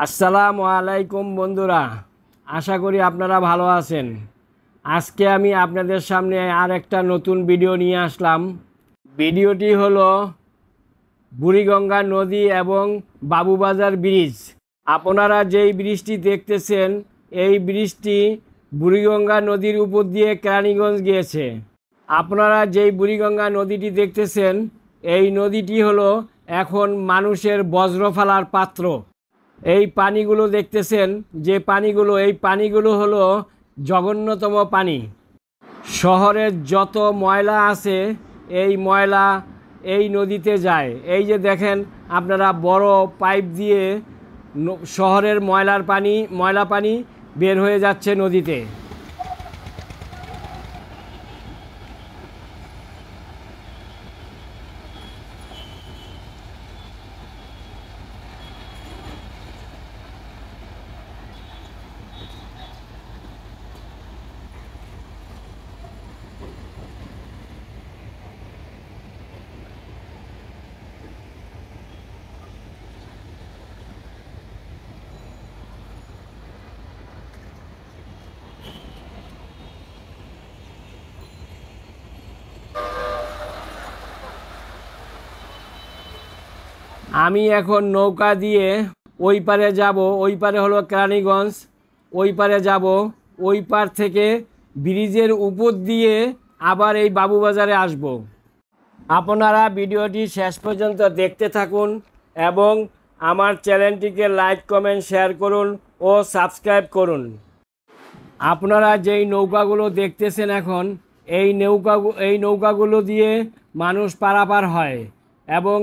আসসালামু আলাইকুম বন্ধুরা, আশা করি আপনারা ভালো আছেন। আজকে আমি আপনাদের সামনে আর একটা নতুন ভিডিও নিয়ে আসলাম। ভিডিওটি হলো বুড়িগঙ্গা নদী এবং বাবুবাজার ব্রিজ। আপনারা যেই ব্রিজটি দেখতেছেন, এই ব্রিজটি বুড়িগঙ্গা নদীর উপর দিয়ে কেরানীগঞ্জ গিয়েছে। আপনারা যেই বুড়িগঙ্গা নদীটি দেখতেছেন, এই নদীটি হলো এখন মানুষের বজ্র ফেলার পাত্র। এই পানিগুলো দেখতেছেন, যে পানিগুলো, এই পানিগুলো হলো জঘন্যতম পানি। শহরের যত ময়লা আছে এই ময়লা এই নদীতে যায়। এই যে দেখেন আপনারা, বড় পাইপ দিয়ে শহরের ময়লা পানি বের হয়ে যাচ্ছে নদীতে। আমি এখন নৌকা দিয়ে ওই পারে যাব। ওই পারে হলো কেরানীগঞ্জ। ওই পারে যাব, ওই পার থেকে ব্রিজের উপর দিয়ে আবার এই বাবুবাজারে আসব। আপনারা ভিডিওটি শেষ পর্যন্ত দেখতে থাকুন এবং আমার চ্যানেলটিকে লাইক, কমেন্ট, শেয়ার করুন ও সাবস্ক্রাইব করুন। আপনারা যেই নৌকাগুলো দেখতেছেন এখন, এই নৌকাগুলো দিয়ে মানুষ পারাপার হয় এবং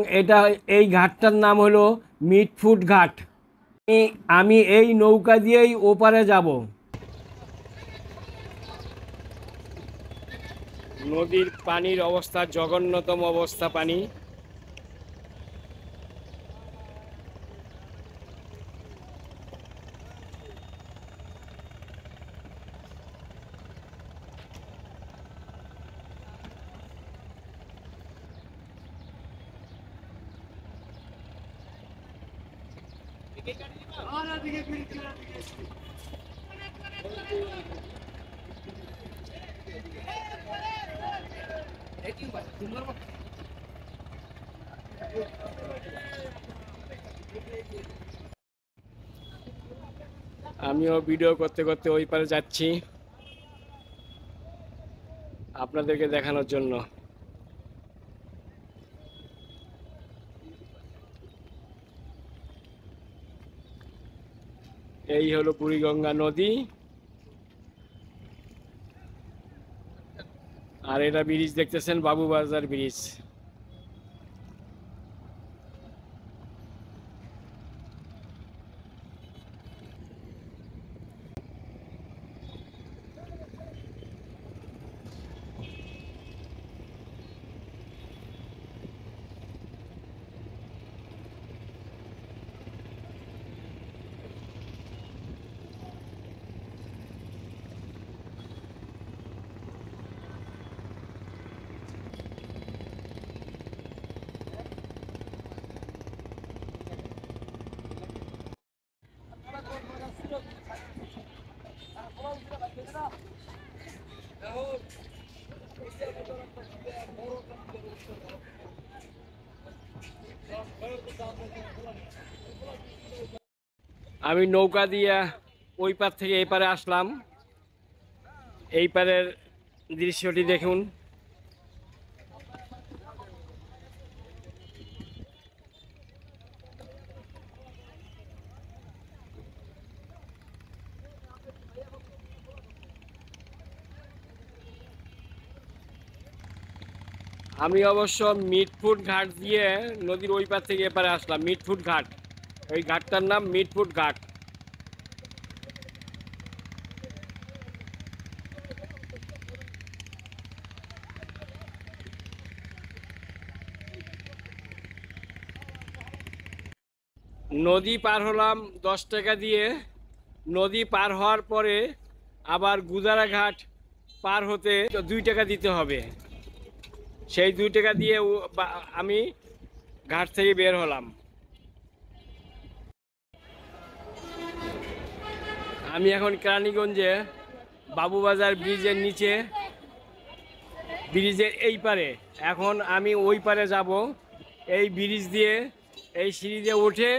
এই ঘাটটার নাম হলো মিটফুট ঘাট। আমি এই নৌকা দিয়েই ওপারে যাব। নদীর পানির অবস্থা জঘন্যতম অবস্থা পানি। আমিও ভিডিও করতে করতে ওই পারে যাচ্ছি আপনাদেরকে দেখানোর জন্য। এই হলো বুড়িগঙ্গা নদী, আর এটা ব্রিজ দেখতেছেন, বাবুবাজার ব্রিজ। আমি নৌকা দিয়ে ওই পার থেকে এই পারে আসলাম। এই পারের দৃশ্যটি দেখুন। আমি অবশ্য মিটফুট ঘাট দিয়ে নদীর ওই পার থেকে এপারে আসলাম। মিটফুট ঘাট, ওই ঘাটটার নাম মিটফুট ঘাট। নদী পার হলাম 10 টাকা দিয়ে। নদী পার হওয়ার পরে আবার গুদারা ঘাট পার হতে 2 টাকা দিতে হবে। সেই 2 টাকা দিয়ে আমি ঘাট থেকে বের হলাম। আমি এখন কেরানীগঞ্জে বাবুবাজার ব্রিজের নিচে, ব্রিজের এই পারে। এখন আমি ওই পারে যাব, এই ব্রিজ দিয়ে, এই সিঁড়ি দিয়ে উঠে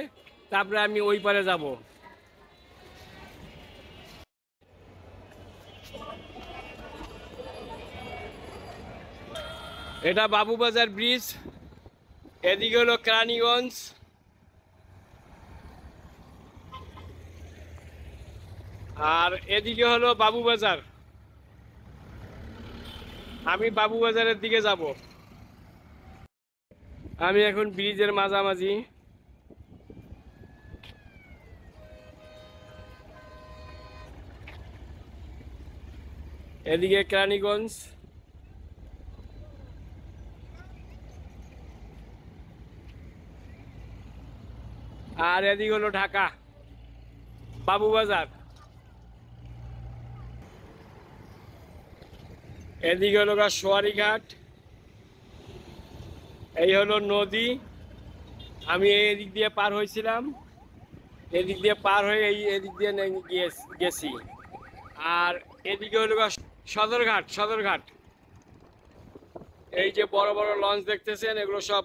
তারপরে আমি ওই পারে যাব। এটা বাবুবাজার ব্রিজ, এদিকে হলো কেরানীগঞ্জ। আর এদিকে হলো বাবুবাজার। আমি বাবুবাজারের দিকে যাব। আমি এখন ব্রিজের মাঝামাঝি। এদিকে কেরানীগঞ্জ, আর এদিকে হলো ঢাকা বাবুবাজার। এদিকে হলো সোয়ারিঘাট, এই হলো নদী। আমি এদিক দিয়ে পার হয়েছিলাম, এদিক দিয়ে পার হয়ে এদিক দিয়ে গেছি। আর এদিকে হলো সদরঘাট। সদরঘাট, এই যে বড় বড় লঞ্চ দেখতেছেন, এগুলো সব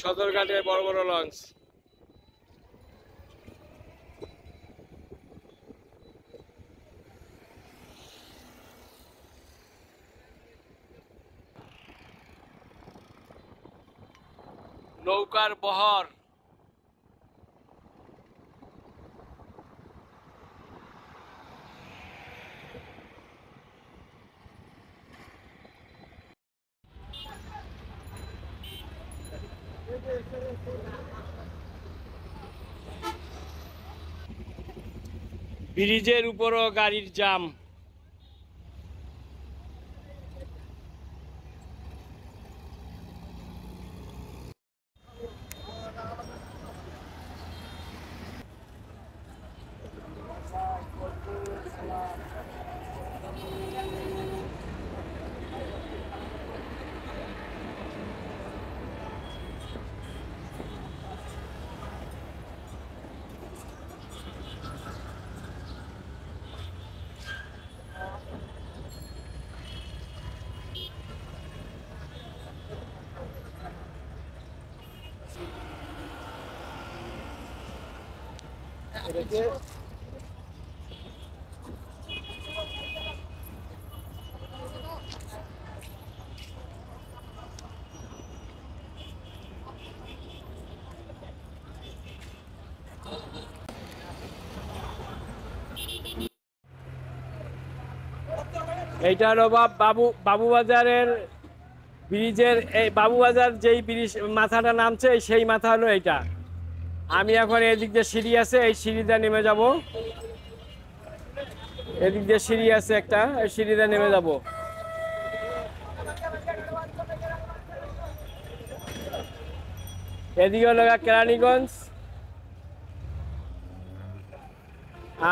সদরঘাটের বড় বড় লঞ্চ। নৌকার বহর। ব্রিজের উপরও গাড়ির জাম। এইটা হলো বাবুবাজারের ব্রিজের, এই বাবুবাজার যেই ব্রিজ মাথাটা নামছে সেই মাথা হলো এইটা। আমি এখন এদিক দিয়ে সিঁড়ি আছে, এই সিঁড়িতে নেমে যাব। এদিক দিয়ে সিঁড়ি আছে একটা, এই সিঁড়িতে নেমে যাব। এদিকে হলো কেরানীগঞ্জ,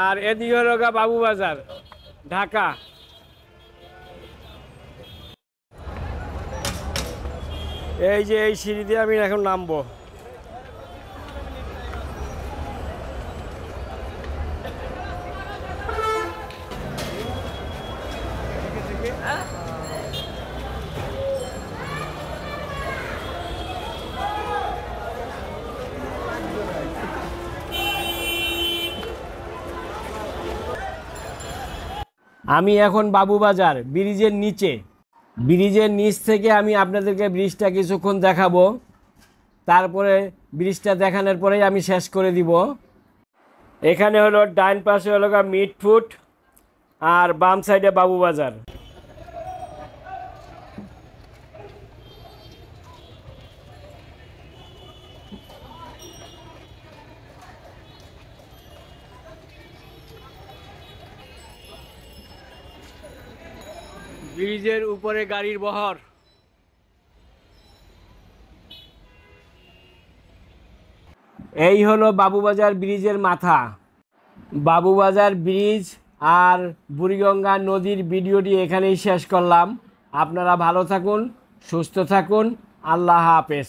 আর এদিকে হলো বাবুবাজার ঢাকা। এই যে এই সিঁড়ি দিয়ে আমি এখন নামবো। আমি এখন বাবুবাজার ব্রিজের নিচে। ব্রিজের নিচ থেকে আমি আপনাদেরকে ব্রিজটা কিছুক্ষণ দেখাবো, তারপরে ব্রিজটা দেখানোর পরেই আমি শেষ করে দিব। এখানে হলো ডাইন পাশে হলো মিটফুট, আর বাম সাইডে বাবুবাজার। ব্রিজের উপরে গাড়ির বহর। এই হলো বাবুবাজার ব্রিজের মাথা। বাবুবাজার ব্রিজ আর বুড়িগঙ্গা নদীর ভিডিওটি এখানেই শেষ করলাম। আপনারা ভালো থাকুন, সুস্থ থাকুন। আল্লাহ হাফেজ।